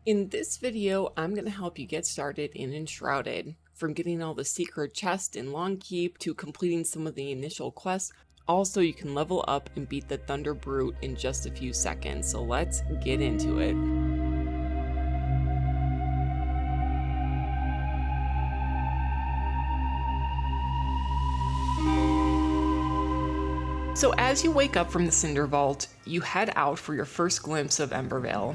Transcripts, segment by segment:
In this video, I'm going to help you get started in Enshrouded. From getting all the secret chests in Longkeep to completing some of the initial quests. Also, you can level up and beat the Thunderbrute in just a few seconds, so let's get into it. So as you wake up from the Cinder Vault, you head out for your first glimpse of Embervale.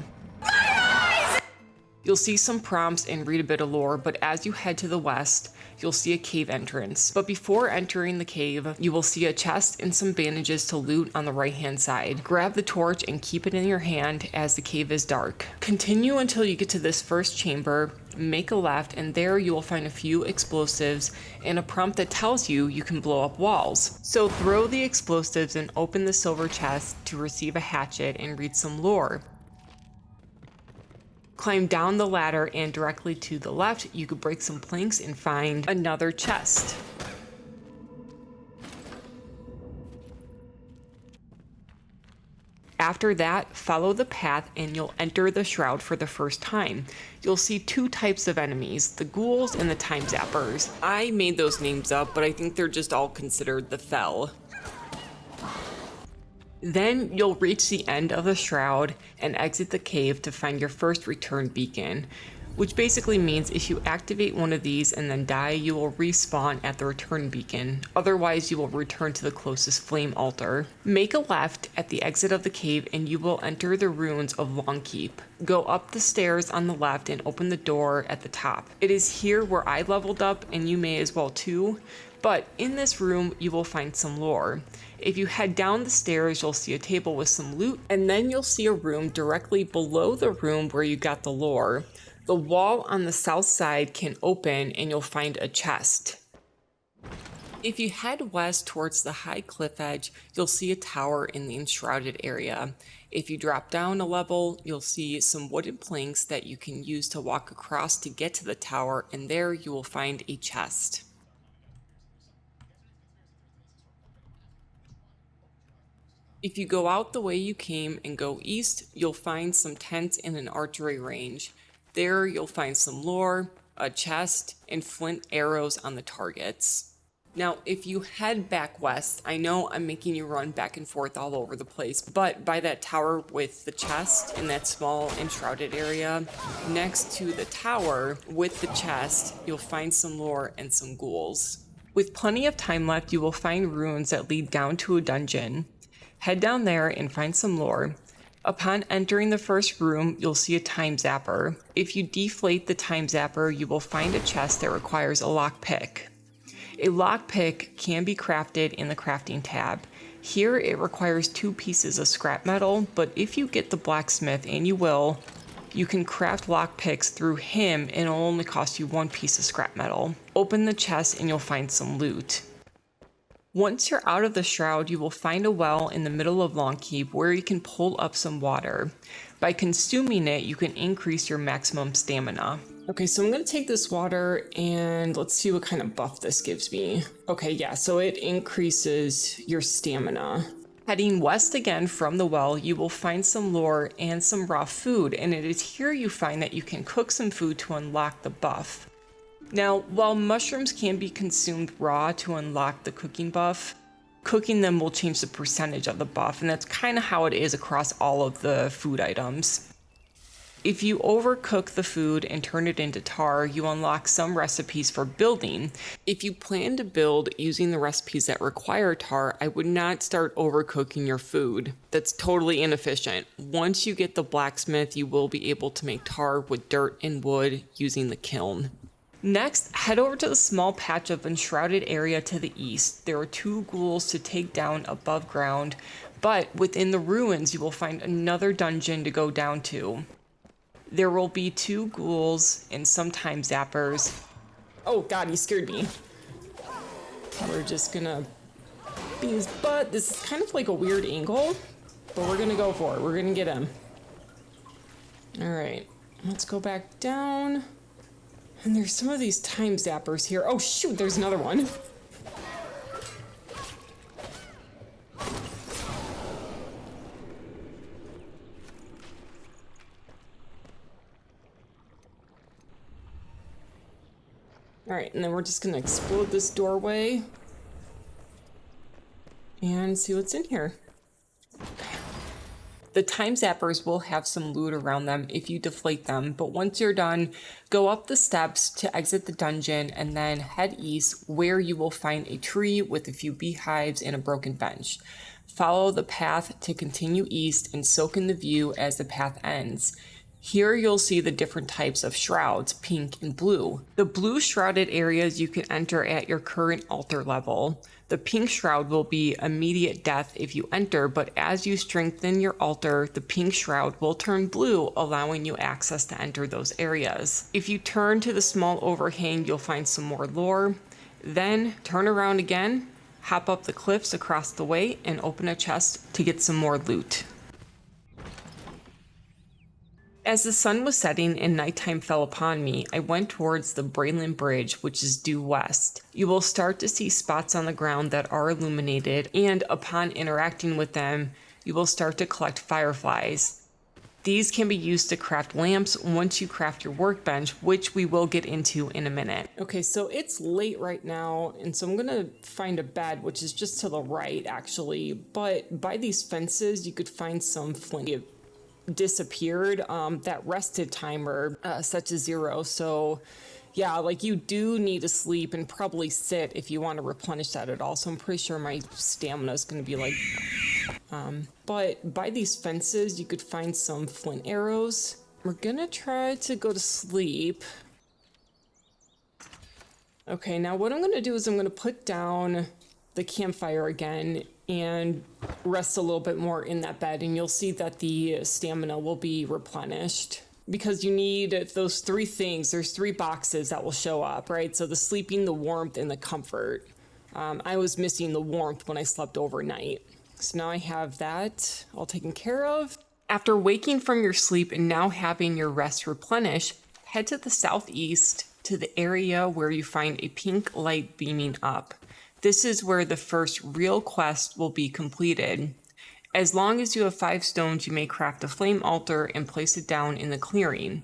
You'll see some prompts and read a bit of lore, but as you head to the west, you'll see a cave entrance. But before entering the cave, you will see a chest and some bandages to loot on the right-hand side. Grab the torch and keep it in your hand as the cave is dark. Continue until you get to this first chamber, make a left, and there you will find a few explosives and a prompt that tells you you can blow up walls. So throw the explosives and open the silver chest to receive a hatchet and read some lore. Climb down the ladder and directly to the left, you could break some planks and find another chest. After that, follow the path and you'll enter the shroud for the first time. You'll see two types of enemies, the ghouls and the time zappers. I made those names up, but I think they're just all considered the Fel. Then you'll reach the end of the shroud and exit the cave to find your first return beacon, which basically means if you activate one of these and then die, you will respawn at the return beacon. Otherwise, you will return to the closest flame altar. Make a left at the exit of the cave and you will enter the ruins of Longkeep. Go up the stairs on the left and open the door at the top. It is here where I leveled up, and you may as well too. But in this room, you will find some lore. If you head down the stairs, you'll see a table with some loot, and then you'll see a room directly below the room where you got the lore. The wall on the south side can open and you'll find a chest. If you head west towards the high cliff edge, you'll see a tower in the Enshrouded area. If you drop down a level, you'll see some wooden planks that you can use to walk across to get to the tower, and there you will find a chest. If you go out the way you came and go east, you'll find some tents and an archery range. There you'll find some lore, a chest, and flint arrows on the targets. Now, if you head back west, I know I'm making you run back and forth all over the place, but by that tower with the chest in that small enshrouded area, next to the tower with the chest, you'll find some lore and some ghouls. With plenty of time left, you will find ruins that lead down to a dungeon. Head down there and find some lore. Upon entering the first room, you'll see a time zapper. If you deflate the time zapper, you will find a chest that requires a lockpick. A lockpick can be crafted in the crafting tab. Here it requires 2 pieces of scrap metal, but if you get the blacksmith, and you will, you can craft lockpicks through him and it'll only cost you 1 piece of scrap metal. Open the chest and you'll find some loot. Once you're out of the shroud, you will find a well in the middle of Longkeep where you can pull up some water. By consuming it, you can increase your maximum stamina. Okay, so I'm going to take this water and let's see what kind of buff this gives me. Okay, yeah, so it increases your stamina. Heading west again from the well, you will find some lore and some raw food, and it is here you find that you can cook some food to unlock the buff. Now, while mushrooms can be consumed raw to unlock the cooking buff, cooking them will change the percentage of the buff, and that's kind of how it is across all of the food items. If you overcook the food and turn it into tar, you unlock some recipes for building. If you plan to build using the recipes that require tar, I would not start overcooking your food. That's totally inefficient. Once you get the blacksmith, you will be able to make tar with dirt and wood using the kiln. Next, head over to the small patch of enshrouded area to the east. There are 2 ghouls to take down above ground, but within the ruins you will find another dungeon to go down to. There will be 2 ghouls and some time zappers. Oh god, he scared me. We're just gonna beat his butt. This is kind of like a weird angle, but we're gonna go for it. We're gonna get him. Alright, let's go back down. And there's some of these time zappers here. Oh shoot, there's another one. All right, and then we're just gonna explode this doorway and see what's in here. The time zappers will have some loot around them if you deflate them, but once you're done, go up the steps to exit the dungeon and then head east where you will find a tree with a few beehives and a broken bench. Follow the path to continue east and soak in the view as the path ends. Here you'll see the different types of shrouds, pink and blue. The blue shrouded areas you can enter at your current altar level. The pink shroud will be immediate death if you enter, but as you strengthen your altar, the pink shroud will turn blue, allowing you access to enter those areas. If you turn to the small overhang, you'll find some more lore. Then turn around again, hop up the cliffs across the way, and open a chest to get some more loot. As the sun was setting and nighttime fell upon me, I went towards the Braylon Bridge, which is due west. You will start to see spots on the ground that are illuminated, and upon interacting with them, you will start to collect fireflies. These can be used to craft lamps once you craft your workbench, which we will get into in a minute. Okay, so it's late right now, and so I'm gonna find a bed, which is just to the right, actually. But by these fences, you could find some flint. Disappeared that rested timer set to 0, so yeah, like you do need to sleep and probably sit if you want to replenish that at all. So I'm pretty sure my stamina is going to be like but by these fences you could find some flint arrows. We're gonna try to go to sleep. Okay, now what I'm gonna do is I'm gonna put down the campfire again and rest a little bit more in that bed, and you'll see that the stamina will be replenished because you need those 3 things. There's 3 boxes that will show up, right? So the sleeping, the warmth, and the comfort. I was missing the warmth when I slept overnight. So now I have that all taken care of. After waking from your sleep and now having your rest replenished, head to the southeast to the area where you find a pink light beaming up. This is where the first real quest will be completed. As long as you have 5 stones, you may craft a flame altar and place it down in the clearing.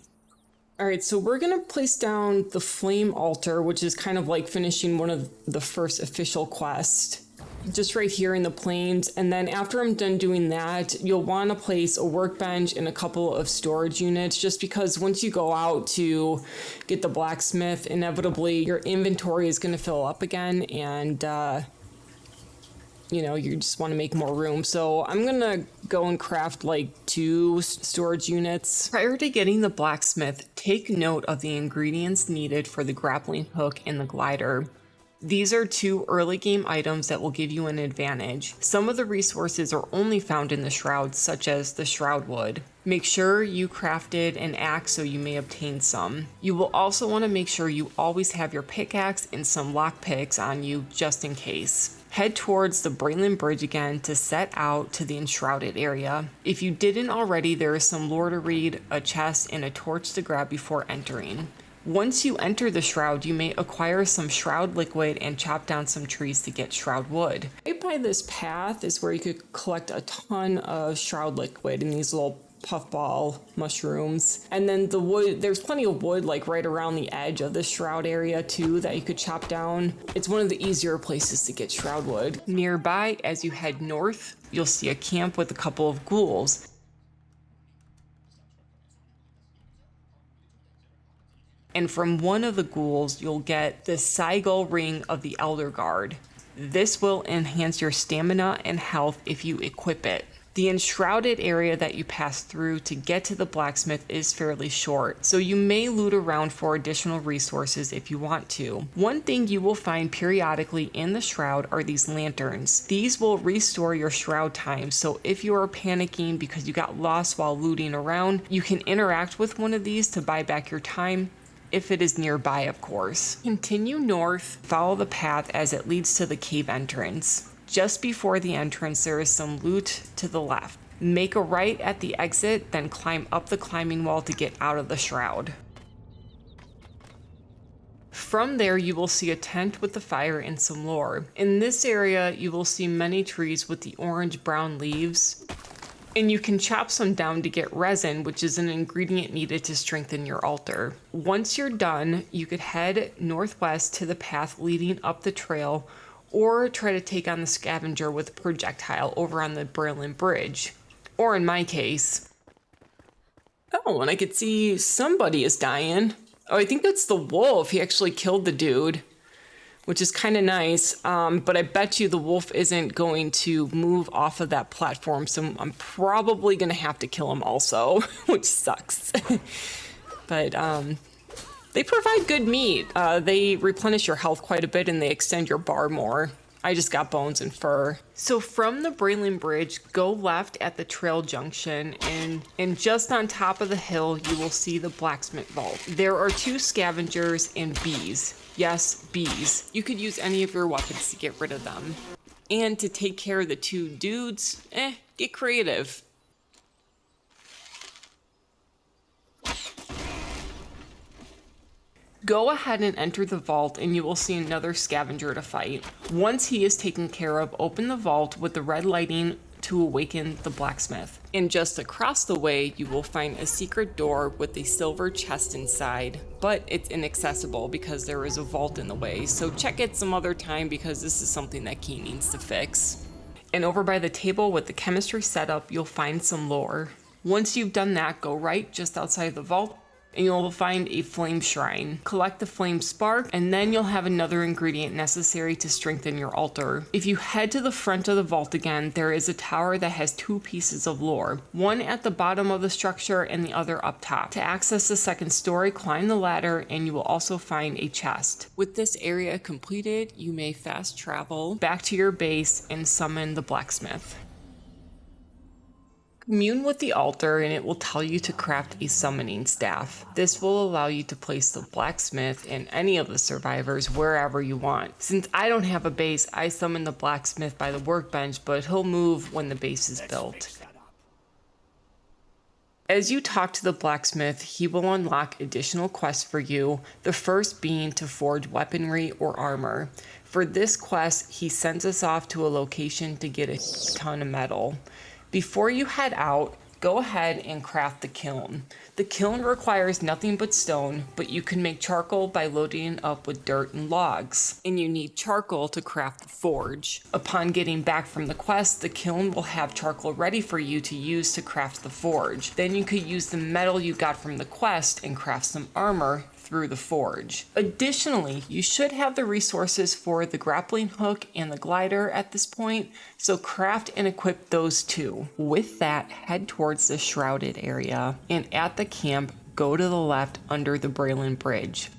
All right, so we're gonna place down the flame altar, which is kind of like finishing one of the first official quests, just right here in the plains. And then after I'm done doing that, you'll want to place a workbench and a couple of storage units, just because once you go out to get the blacksmith, inevitably your inventory is going to fill up again, and you know, you just want to make more room. So I'm gonna go and craft like 2 storage units. Prior to getting the blacksmith, take note of the ingredients needed for the grappling hook and the glider. These are 2 early game items that will give you an advantage. Some of the resources are only found in the shrouds, such as the shroud wood. Make sure you crafted an axe so you may obtain some. You will also want to make sure you always have your pickaxe and some lockpicks on you just in case. Head towards the Braylon Bridge again to set out to the Enshrouded area. If you didn't already, there is some lore to read, a chest, and a torch to grab before entering. Once you enter the shroud, you may acquire some shroud liquid and chop down some trees to get shroud wood. Right by this path is where you could collect a ton of shroud liquid in these little puffball mushrooms. And then the wood, there's plenty of wood like right around the edge of the shroud area too that you could chop down. It's one of the easier places to get shroud wood. Nearby, as you head north, you'll see a camp with a couple of ghouls. And from one of the ghouls, you'll get the Seagull Ring of the Elder Guard. This will enhance your stamina and health if you equip it. The enshrouded area that you pass through to get to the blacksmith is fairly short, so you may loot around for additional resources if you want to. One thing you will find periodically in the shroud are these lanterns. These will restore your shroud time, so if you are panicking because you got lost while looting around, you can interact with one of these to buy back your time, if it is nearby, of course. Continue north, follow the path as it leads to the cave entrance. Just before the entrance, there is some loot to the left. Make a right at the exit, then climb up the climbing wall to get out of the shroud. From there, you will see a tent with the fire and some lore. In this area, you will see many trees with the orange-brown leaves. And you can chop some down to get resin, which is an ingredient needed to strengthen your altar. Once you're done, you could head northwest to the path leading up the trail, or try to take on the scavenger with a projectile over on the Berlin Bridge. Or in my case... Oh, and I could see somebody is dying. Oh, I think that's the wolf. He actually killed the dude, which is kind of nice. But I bet you the wolf isn't going to move off of that platform, so I'm probably going to have to kill him also, which sucks. But they provide good meat. They replenish your health quite a bit, and they extend your bar more. I just got bones and fur. So from the Berlin Bridge, go left at the trail junction, and just on top of the hill, you will see the blacksmith vault. There are 2 scavengers and bees. Yes, bees. You could use any of your weapons to get rid of them. And to take care of the 2 dudes, get creative. Go ahead and enter the vault and you will see another scavenger to fight. Once he is taken care of, open the vault with the red lighting to awaken the blacksmith. And just across the way, you will find a secret door with a silver chest inside, but it's inaccessible because there is a vault in the way. So check it some other time because this is something that Key needs to fix. And over by the table with the chemistry setup, you'll find some lore. Once you've done that, go right just outside the vault, and you'll find a flame shrine. Collect the flame spark, and then you'll have another ingredient necessary to strengthen your altar. If you head to the front of the vault again, there is a tower that has 2 pieces of lore, one at the bottom of the structure and the other up top. To access the second story, climb the ladder, and you will also find a chest. With this area completed, you may fast travel back to your base and summon the blacksmith. Commune with the altar and it will tell you to craft a summoning staff. This will allow you to place the blacksmith and any of the survivors wherever you want. Since I don't have a base, I summon the blacksmith by the workbench, but he'll move when the base is built. As you talk to the blacksmith, he will unlock additional quests for you, the first being to forge weaponry or armor. For this quest, he sends us off to a location to get a ton of metal. Before you head out, go ahead and craft the kiln. The kiln requires nothing but stone, but you can make charcoal by loading it up with dirt and logs. And you need charcoal to craft the forge. Upon getting back from the quest, the kiln will have charcoal ready for you to use to craft the forge. Then you could use the metal you got from the quest and craft some armor through the forge. Additionally, you should have the resources for the grappling hook and the glider at this point, so craft and equip those too. With that, head towards the Enshrouded area, and at the camp, go to the left under the Berlin Bridge.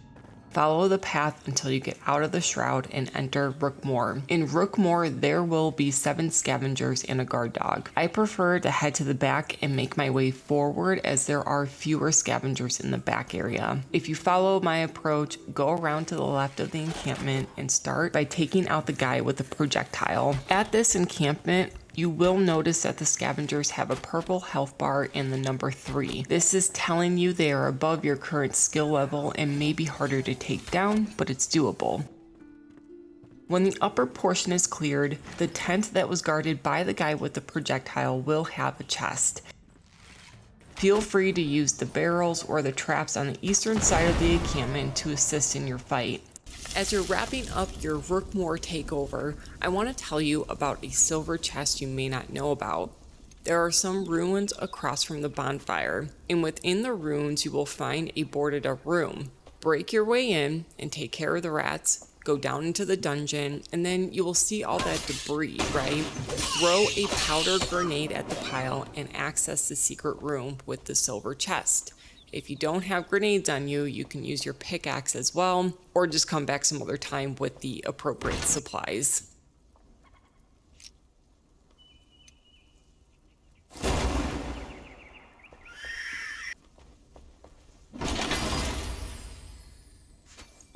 Follow the path until you get out of the shroud and enter Rookmoor. In Rookmoor, there will be 7 scavengers and a guard dog. I prefer to head to the back and make my way forward as there are fewer scavengers in the back area. If you follow my approach, go around to the left of the encampment and start by taking out the guy with the projectile. At this encampment, you will notice that the scavengers have a purple health bar and the number 3. This is telling you they are above your current skill level and may be harder to take down, but it's doable. When the upper portion is cleared, the tent that was guarded by the guy with the projectile will have a chest. Feel free to use the barrels or the traps on the eastern side of the encampment to assist in your fight. As you're wrapping up your Rookmoor takeover, I want to tell you about a silver chest you may not know about. There are some ruins across from the bonfire, and within the ruins you will find a boarded up room. Break your way in and take care of the rats, go down into the dungeon, and then you will see all that debris, right? Throw a powder grenade at the pile and access the secret room with the silver chest. If you don't have grenades on you, you can use your pickaxe as well, or just come back some other time with the appropriate supplies.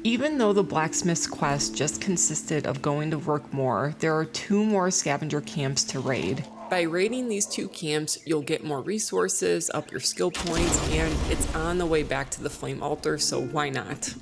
Even though the blacksmith's quest just consisted of going to Rookmoor, there are 2 more scavenger camps to raid. By raiding these 2 camps, you'll get more resources, up your skill points, and it's on the way back to the flame altar, so why not?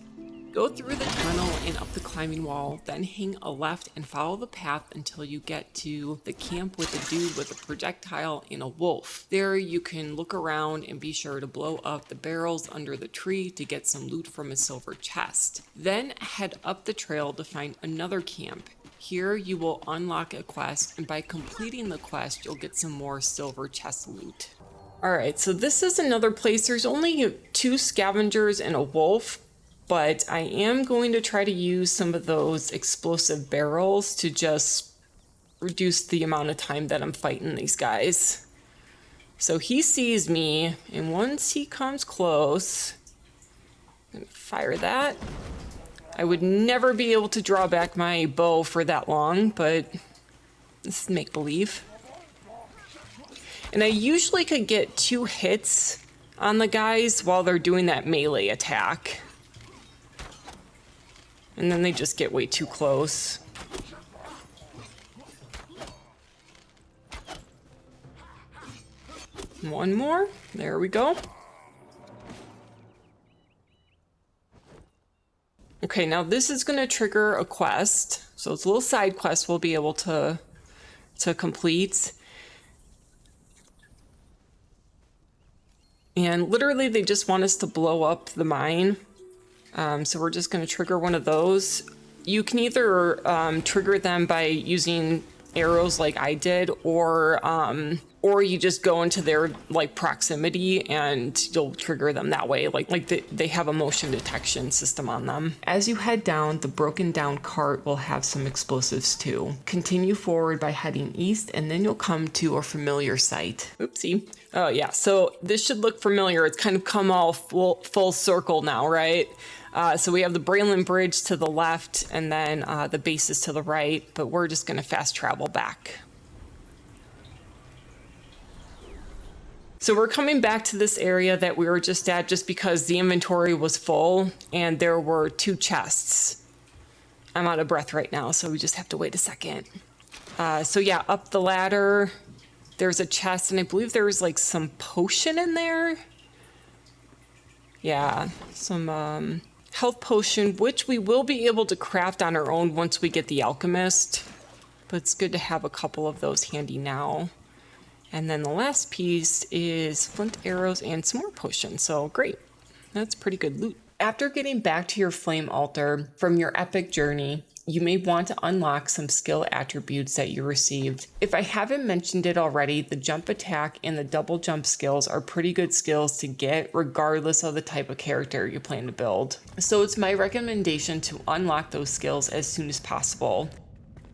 Go through the tunnel and up the climbing wall, then hang a left and follow the path until you get to the camp with a dude with a projectile and a wolf. There you can look around and be sure to blow up the barrels under the tree to get some loot from a silver chest. Then head up the trail to find another camp. Here you will unlock a quest, and by completing the quest you'll get some more silver chest loot. Alright, so this is another place. There's only 2 scavengers and a wolf, but I am going to try to use some of those explosive barrels to just reduce the amount of time that I'm fighting these guys. So he sees me, and once he comes close, I'm gonna fire that. I would never be able to draw back my bow for that long, but this is make-believe. And I usually could get 2 hits on the guys while they're doing that melee attack. And then they just get way too close. One more. There we go. Okay, now this is going to trigger a quest. So it's a little side quest we'll be able to complete. And literally they just want us to blow up the mine. So we're just going to trigger one of those. You can either trigger them by using arrows like I did, or you just go into their like proximity and you'll trigger them that way. Like they have a motion detection system on them. As you head down, the broken down cart will have some explosives too. Continue forward by heading east, and then you'll come to a familiar sight. Oopsie. Oh yeah, so this should look familiar. It's kind of come all full circle now, right? So we have the Braylon Bridge to the left, and then the base is to the right, but we're just going to fast travel back. So we're coming back to this area that we were just at just because the inventory was full and there were 2 chests. I'm out of breath right now, so we just have to wait a second. So yeah, up the ladder, there's a chest, and I believe there was like some potion in there. Yeah, some health potion, which we will be able to craft on our own once we get the alchemist. But it's good to have a couple of those handy now. And then the last piece is flint arrows and some more potions. So great. That's pretty good loot. After getting back to your flame altar from your epic journey, you may want to unlock some skill attributes that you received. If I haven't mentioned it already, the jump attack and the double jump skills are pretty good skills to get regardless of the type of character you plan to build. So it's my recommendation to unlock those skills as soon as possible.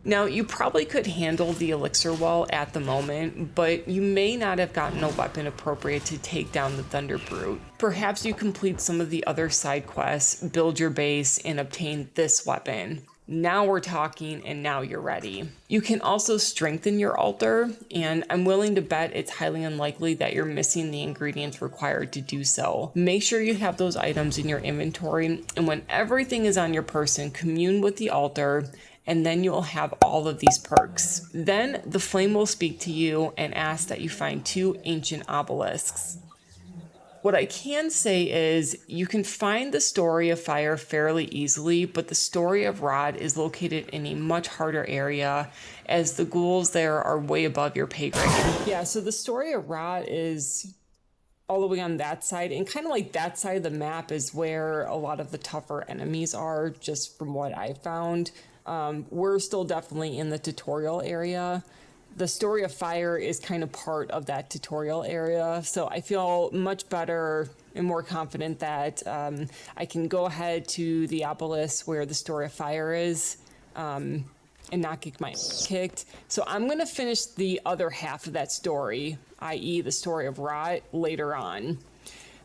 Now, you probably could handle the elixir wall at the moment, but you may not have gotten a weapon appropriate to take down the Thunderbrute. Perhaps you complete some of the other side quests, build your base, and obtain this weapon. Now we're talking, and now you're ready. You can also strengthen your altar, and I'm willing to bet it's highly unlikely that you're missing the ingredients required to do so. Make sure you have those items in your inventory, and when everything is on your person, commune with the altar, and then you'll have all of these perks. Then the flame will speak to you and ask that you find 2 ancient obelisks. What I can say is you can find the story of fire fairly easily, but the story of Rod is located in a much harder area as the ghouls there are way above your pay grade. Yeah, so the story of Rod is all the way on that side, and kind of like that side of the map is where a lot of the tougher enemies are, just from what I found. We're still definitely in the tutorial area. The story of fire is kind of part of that tutorial area, so I feel much better and more confident that I can go ahead to the obelisk where the story of fire is and not get my kicked. So I'm going to finish the other half of that story, i.e. the story of Rot, later on.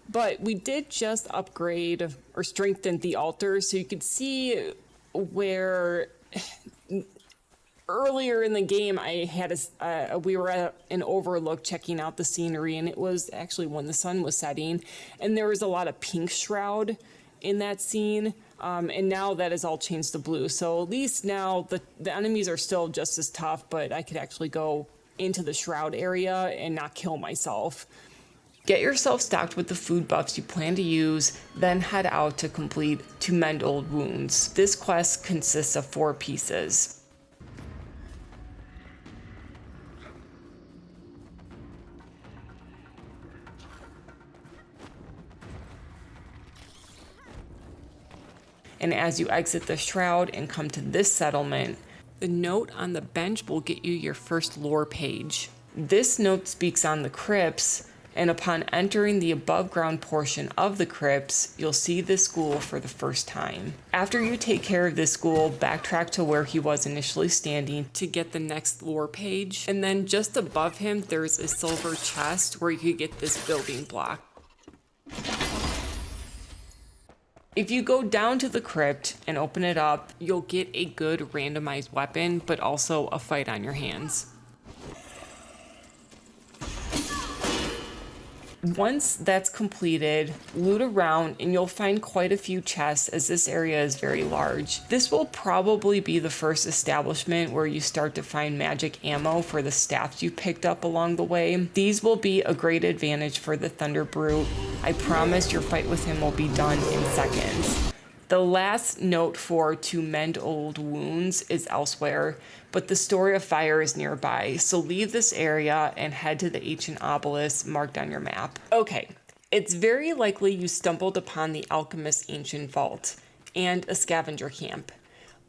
But we did just upgrade or strengthen the altar, so you could see where earlier in the game I had we were at an overlook checking out the scenery, and it was actually when the sun was setting, and there was a lot of pink shroud in that scene, and now that is all changed to blue. So at least now the enemies are still just as tough, but I could actually go into the shroud area and not kill myself. Get yourself stocked with the food buffs you plan to use, then head out to mend old wounds. This quest consists of 4 pieces. And as you exit the shroud and come to this settlement, the note on the bench will get you your first lore page. This note speaks on the crypts, and upon entering the above ground portion of the crypts, you'll see this ghoul for the first time. After you take care of this ghoul, backtrack to where he was initially standing to get the next lore page, and then just above him there's a silver chest where you could get this building block. If you go down to the crypt and open it up, you'll get a good randomized weapon, but also a fight on your hands. Once that's completed, loot around and you'll find quite a few chests as this area is very large. This will probably be the first establishment where you start to find magic ammo for the staffs you picked up along the way. These will be a great advantage for the Thunderbrute. I promise your fight with him will be done in seconds. The last note for to mend old wounds is elsewhere, but the Story of Fire is nearby, so leave this area and head to the ancient obelisk marked on your map. Okay, it's very likely you stumbled upon the Alchemist's ancient vault and a scavenger camp.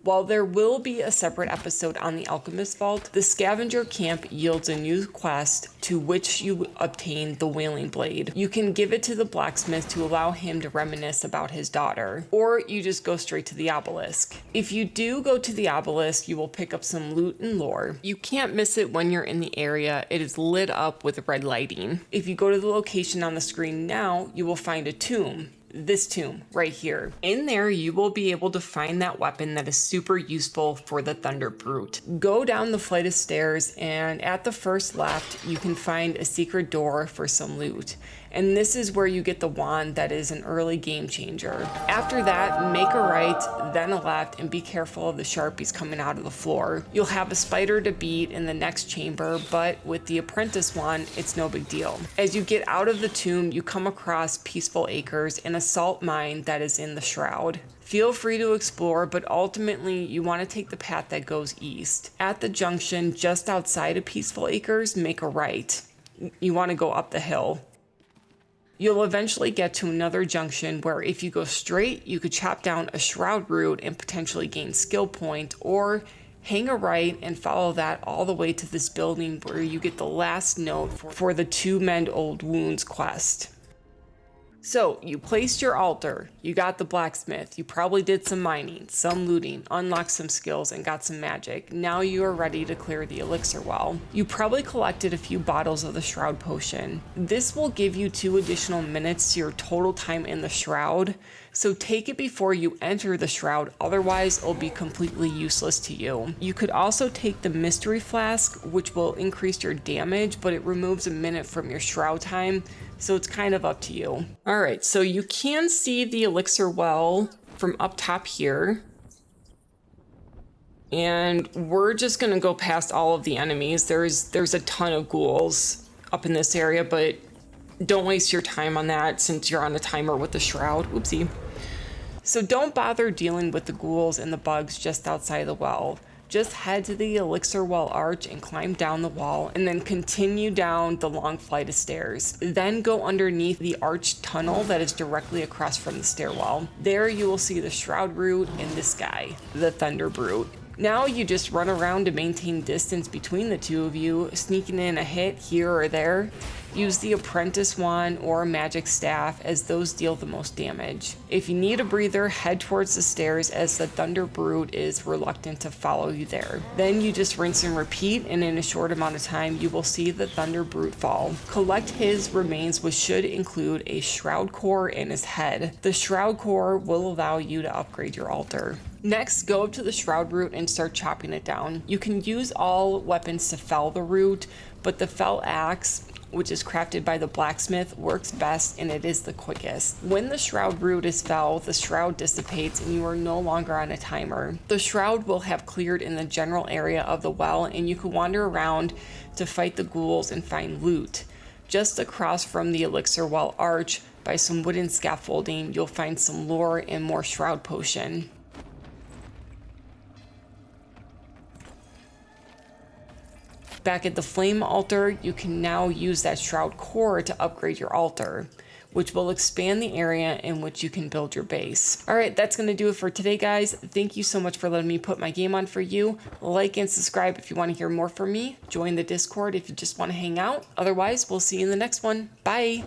While there will be a separate episode on the Alchemist Vault, the scavenger camp yields a new quest to which you obtain the Wailing Blade. You can give it to the blacksmith to allow him to reminisce about his daughter, or you just go straight to the obelisk. If you do go to the obelisk, you will pick up some loot and lore. You can't miss it when you're in the area. It is lit up with red lighting. If you go to the location on the screen now, you will find a tomb. This tomb right here. In there, you will be able to find that weapon that is super useful for the Thunderbrute. Go down the flight of stairs, and at the first left, you can find a secret door for some loot. And this is where you get the wand that is an early game changer. After that, make a right, then a left, and be careful of the Sharpies coming out of the floor. You'll have a spider to beat in the next chamber, but with the apprentice wand, it's no big deal. As you get out of the tomb, you come across Peaceful Acres, an salt mine that is in the shroud. Feel free to explore, but ultimately you want to take the path that goes east. At the junction just outside of Peaceful Acres, make a right. You want to go up the hill. You'll eventually get to another junction where if you go straight, you could chop down a shroud root and potentially gain skill point, or hang a right and follow that all the way to this building where you get the last note for the To Mend Old Wounds quest. So, you placed your altar, you got the blacksmith, you probably did some mining, some looting, unlocked some skills, and got some magic. Now you are ready to clear the elixir well. You probably collected a few bottles of the Shroud Potion. This will give you 2 additional minutes to your total time in the Shroud, so take it before you enter the Shroud, otherwise it'll be completely useless to you. You could also take the Mystery Flask, which will increase your damage, but it removes a minute from your Shroud time, so it's kind of up to you. Alright, so you can see the elixir well from up top here. And we're just gonna go past all of the enemies. There's a ton of ghouls up in this area, but don't waste your time on that since you're on a timer with the shroud. Oopsie. So don't bother dealing with the ghouls and the bugs just outside the well. Just head to the elixir well arch and climb down the wall, and then continue down the long flight of stairs. Then go underneath the arched tunnel that is directly across from the stairwell. There you will see the shroud root and this guy, the Thunderbrute. Now you just run around to maintain distance between the two of you, sneaking in a hit here or there. Use the apprentice wand or magic staff as those deal the most damage. If you need a breather, head towards the stairs as the Thunderbrute is reluctant to follow you there. Then you just rinse and repeat, and in a short amount of time you will see the Thunderbrute fall. Collect his remains, which should include a shroud core and his head. The shroud core will allow you to upgrade your altar. Next, go up to the shroud root and start chopping it down. You can use all weapons to fell the root, but the fell axe, which is crafted by the blacksmith, works best and it is the quickest. When the shroud root is fell, the shroud dissipates and you are no longer on a timer. The shroud will have cleared in the general area of the well, and you can wander around to fight the ghouls and find loot. Just across from the elixir wall arch, by some wooden scaffolding, you'll find some lore and more shroud potion. Back at the flame altar, you can now use that shroud core to upgrade your altar, which will expand the area in which you can build your base. All right, that's gonna do it for today, guys. Thank you so much for letting me put my game on for you. Like and subscribe if you wanna hear more from me. Join the Discord if you just wanna hang out. Otherwise, we'll see you in the next one. Bye.